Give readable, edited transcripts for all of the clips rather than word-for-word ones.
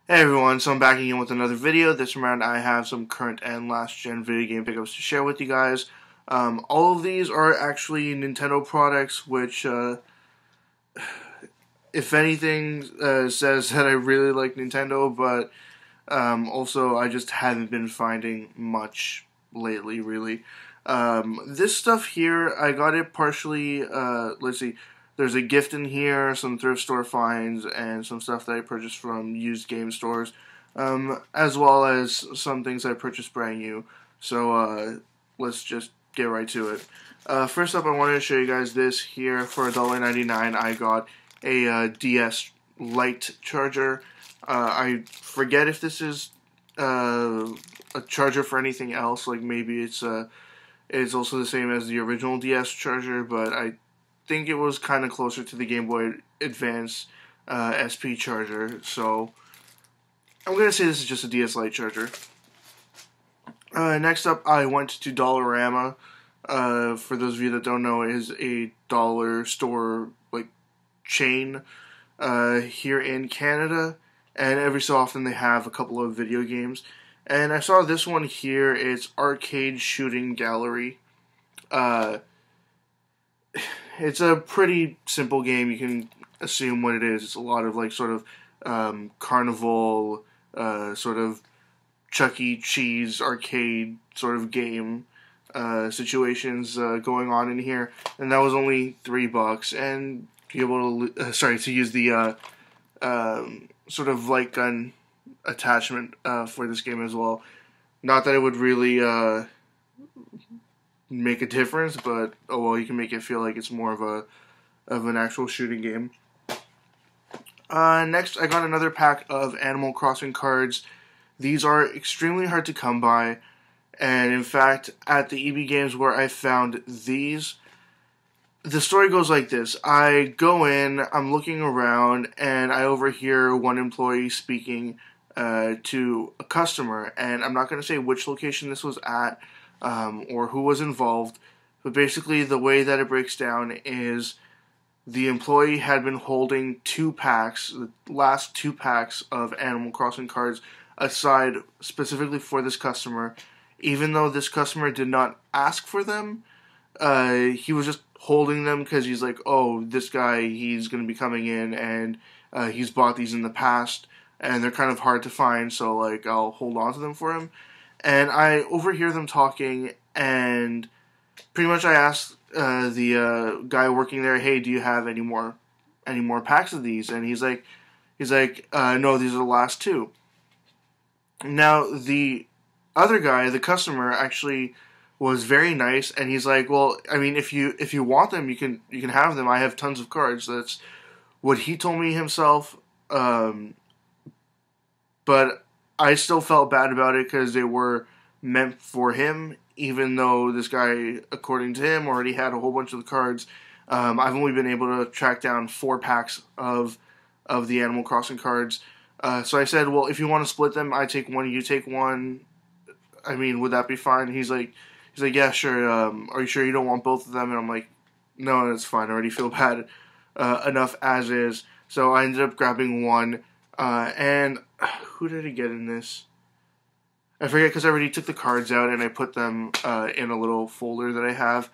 Hey everyone, so I'm back again with another video. This round I have some current and last gen video game pickups to share with you guys. All of these are actually Nintendo products, which, if anything, says that I really like Nintendo, but also I just haven't been finding much lately, really. This stuff here, I got it partially, let's see, there's a gift in here, some thrift store finds, and some stuff that I purchased from used game stores, as well as some things I purchased brand new. So, let's just get right to it. First up, I wanted to show you guys this here. For $1.99, I got a DS Lite charger. I forget if this is a charger for anything else, like maybe it's also the same as the original DS charger, but I think it was kind of closer to the Game Boy Advance SP charger, so I'm going to say this is just a DS Lite charger. Next up, I went to Dollarama. For those of you that don't know, it is a dollar store like chain here in Canada, and every so often they have a couple of video games. And I saw this one here. It's Arcade Shooting Gallery. It's a pretty simple game. You can assume what it is. It's a lot of like sort of carnival, sort of Chuck E. Cheese arcade sort of game situations going on in here, and that was only $3, and be able to to use the sort of light gun attachment for this game as well. Not that it would really make a difference, but oh well, you can make it feel like it's more of an actual shooting game. Next, I got another pack of Animal Crossing cards. These are extremely hard to come by, and in fact, at the EB Games where I found these, the story goes like this. I go in, I'm looking around, and I overhear one employee speaking to a customer, and I'm not going to say which location this was at or who was involved, but basically the way that it breaks down is the employee had been holding the last two packs of Animal Crossing cards aside specifically for this customer, even though this customer did not ask for them. He was just holding them because he's like, oh, this guy, he's going to be coming in, and he's bought these in the past, and they're kind of hard to find, so like I'll hold on to them for him. And I overhear them talking, and pretty much I asked the guy working there, hey, do you have any more packs of these? And he's like, no, these are the last two. Now the other guy, the customer, actually was very nice, and he's like, well, I mean, if you want them, you can have them. I have tons of cards. That's what he told me himself. But I still felt bad about it because they were meant for him, even though this guy, according to him, already had a whole bunch of the cards. I've only been able to track down 4 packs of the Animal Crossing cards. So I said, well, if you want to split them, I take one, you take one. I mean, would that be fine? He's like, yeah, sure. Are you sure you don't want both of them? And I'm like, no, that's fine. I already feel bad enough as is. So I ended up grabbing one. And who did I get in this? I forget because I already took the cards out and I put them in a little folder that I have.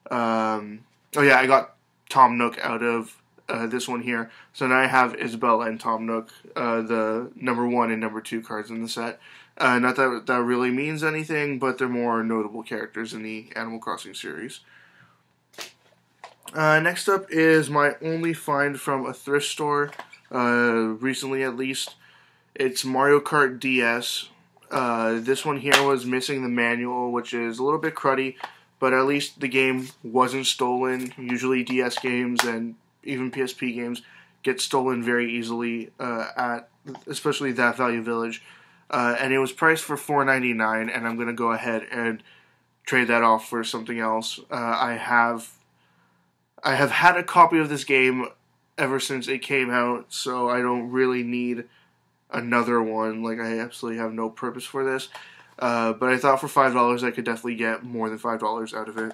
Oh yeah, I got Tom Nook out of this one here. So now I have Isabelle and Tom Nook, the number 1 and number 2 cards in the set. Not that that really means anything, but they're more notable characters in the Animal Crossing series. Next up is my only find from a thrift store, recently at least. It's Mario Kart DS. This one here was missing the manual, which is a little bit cruddy, but at least the game wasn't stolen. Usually DS games and even PSP games get stolen very easily at especially That Value Village. And it was priced for $4.99, and I'm going to go ahead and trade that off for something else. I have had a copy of this game ever since it came out, so I don't really need another one. Like, I absolutely have no purpose for this. But I thought for $5 I could definitely get more than $5 out of it.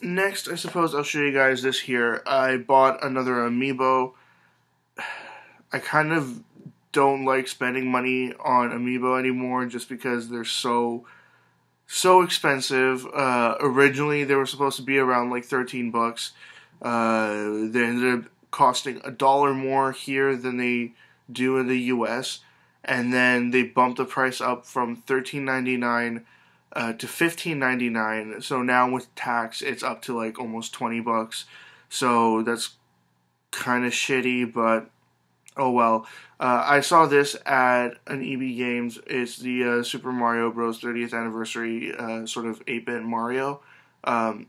Next, I suppose I'll show you guys this here. I bought another amiibo. I kind of don't like spending money on amiibo anymore just because they're so expensive. Originally, they were supposed to be around like $13. They ended up costing $1 more here than they do in the U.S. And then they bumped the price up from $13.99 to $15.99. So now with tax, it's up to like almost $20. So that's kind of shitty, but oh well. I saw this at an EB Games. It's the Super Mario Bros. 30th anniversary sort of 8-bit Mario. And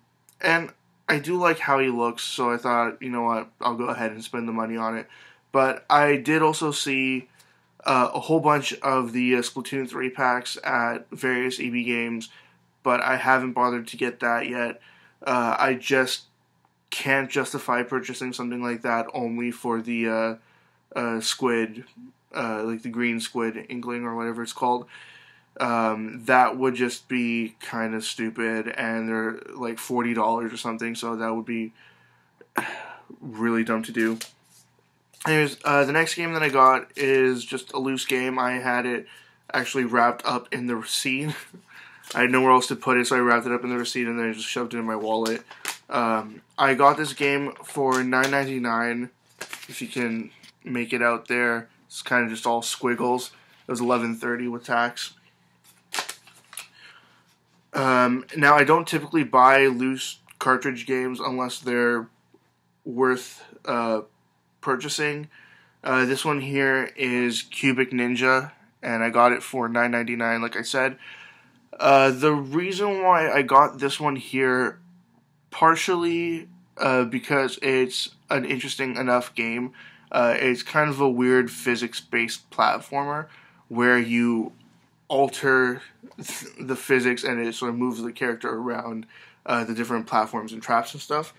I do like how he looks, so I thought, you know what, I'll go ahead and spend the money on it. But I did also see a whole bunch of the Splatoon 3 packs at various EB Games, but I haven't bothered to get that yet. I just can't justify purchasing something like that only for the squid, like the green squid inkling or whatever it's called. That would just be kind of stupid, and they're like $40 or something, so that would be really dumb to do. Anyways, the next game that I got is just a loose game. I had it actually wrapped up in the receipt. I had nowhere else to put it, so I wrapped it up in the receipt and then I just shoved it in my wallet. I got this game for $9.99, if you can make it out there. It's kind of just all squiggles. It was $11.30 with tax. Now, I don't typically buy loose cartridge games unless they're worth purchasing. This one here is Cubic Ninja, and I got it for $9.99, like I said. The reason why I got this one here, partially because it's an interesting enough game. It's kind of a weird physics-based platformer where you alter the physics and it sort of moves the character around the different platforms and traps and stuff.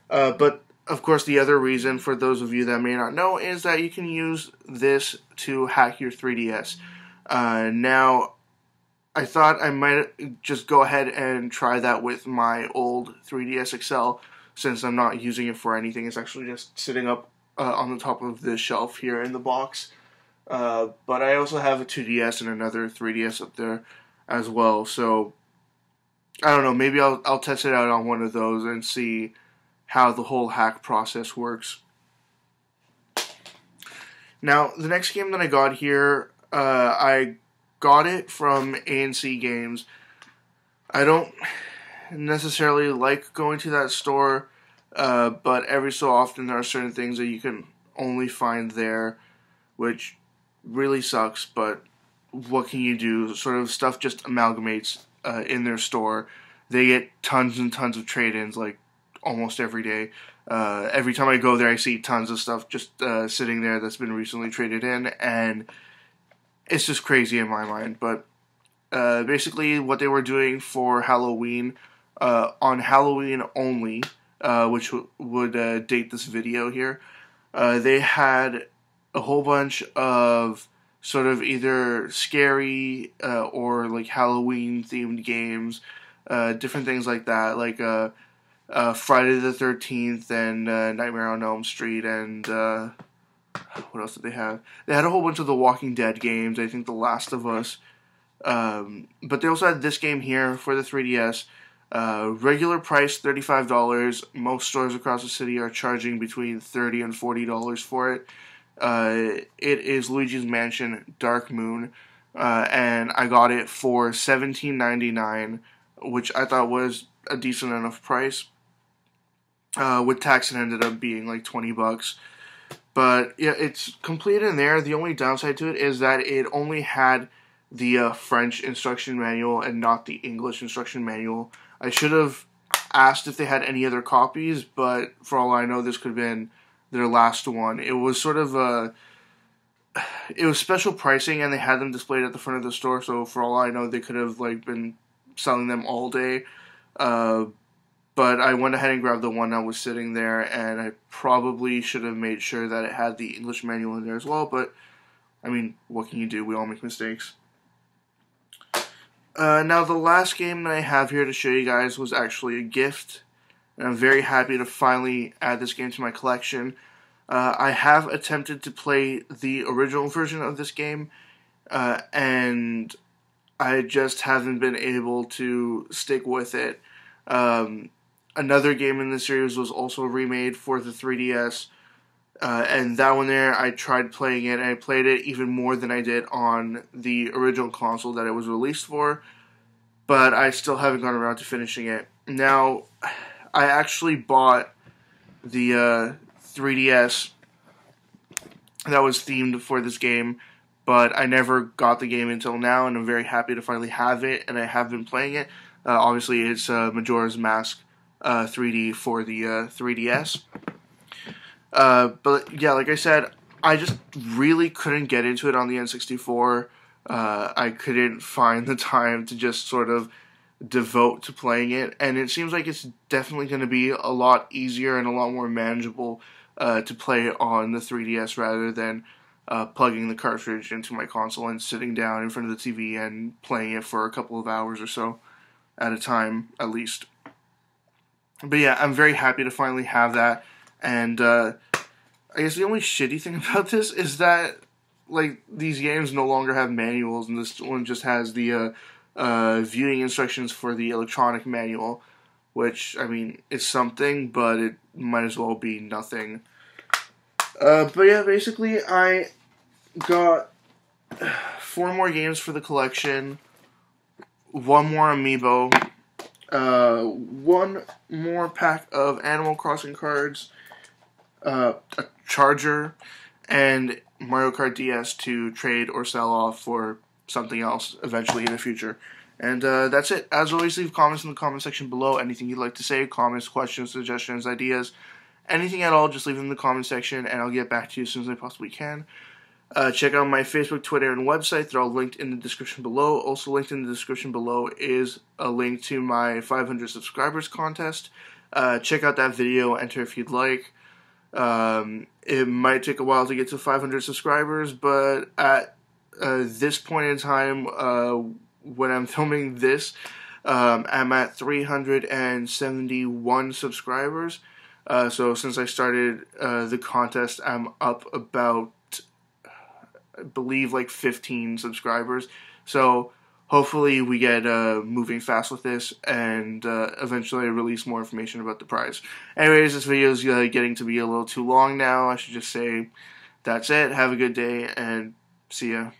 But of course, the other reason, for those of you that may not know, is that you can use this to hack your 3DS. Now, I thought I might just go ahead and try that with my old 3DS XL, since I'm not using it for anything. It's actually just sitting up on the top of this shelf here in the box. But I also have a 2DS and another 3DS up there as well, so I don't know, maybe I'll test it out on one of those and see how the whole hack process works. Now, the next game that I got here, I got it from ANC Games. I don't necessarily like going to that store, but every so often there are certain things that you can only find there, which really sucks, but what can you do? Sort of stuff just amalgamates in their store. They get tons and tons of trade-ins, like, almost every day. Every time I go there, I see tons of stuff just sitting there that's been recently traded in, and it's just crazy in my mind. But basically, what they were doing for Halloween, on Halloween only, which would date this video here, they had a whole bunch of sort of either scary or like Halloween themed games, different things like that, like Friday the 13th and Nightmare on Elm Street, and what else did they have? They had a whole bunch of the Walking Dead games, I think The Last of Us, but they also had this game here for the 3DS. Regular price $35. Most stores across the city are charging between $30 and $40 for it. It is Luigi's Mansion Dark Moon, and I got it for $17.99, which I thought was a decent enough price. With tax, it ended up being like $20. But yeah, it's complete in there. The only downside to it is that it only had the French instruction manual and not the English instruction manual. I should have asked if they had any other copies, but for all I know, this could have been their last one. It was sort of it was special pricing, and they had them displayed at the front of the store, so for all I know, they could have like been selling them all day. But I went ahead and grabbed the one that was sitting there, and I probably should have made sure that it had the English manual in there as well, but I mean, what can you do? We all make mistakes. Now, the last game that I have here to show you guys was actually a gift, and I'm very happy to finally add this game to my collection. I have attempted to play the original version of this game, and I just haven't been able to stick with it. Another game in the series was also remade for the 3DS, and that one there, I tried playing it, and I played it even more than I did on the original console that it was released for, but I still haven't gone around to finishing it. Now, I actually bought the 3DS that was themed for this game, but I never got the game until now, and I'm very happy to finally have it, and I have been playing it. Obviously, it's Majora's Mask 3D for the 3DS. But yeah, like I said, I just really couldn't get into it on the N64. I couldn't find the time to just sort of devote to playing it, and it seems like it's definitely going to be a lot easier and a lot more manageable to play on the 3DS rather than plugging the cartridge into my console and sitting down in front of the TV and playing it for a couple of hours or so at a time, at least. But yeah, I'm very happy to finally have that, and I guess the only shitty thing about this is that, like, these games no longer have manuals, and this one just has the viewing instructions for the electronic manual, which, I mean, is something, but it might as well be nothing. But yeah, basically, I got 4 more games for the collection, 1 more amiibo, 1 more pack of Animal Crossing cards, a charger, and Mario Kart DS to trade or sell off for something else eventually in the future. And that's it. As always, leave comments in the comment section below. Anything you'd like to say, comments, questions, suggestions, ideas, anything at all, just leave them in the comment section, and I'll get back to you as soon as I possibly can. Check out my Facebook, Twitter, and website. They're all linked in the description below. Also linked in the description below is a link to my 500 subscribers contest. Check out that video, enter if you'd like. It might take a while to get to 500 subscribers, but at this point in time, when I'm filming this, I'm at 371 subscribers. So since I started the contest, I'm up about, I believe, like 15 subscribers. So hopefully we get moving fast with this, and eventually I release more information about the prize. Anyways, this video is getting to be a little too long now. I should just say that's it. Have a good day, and see ya.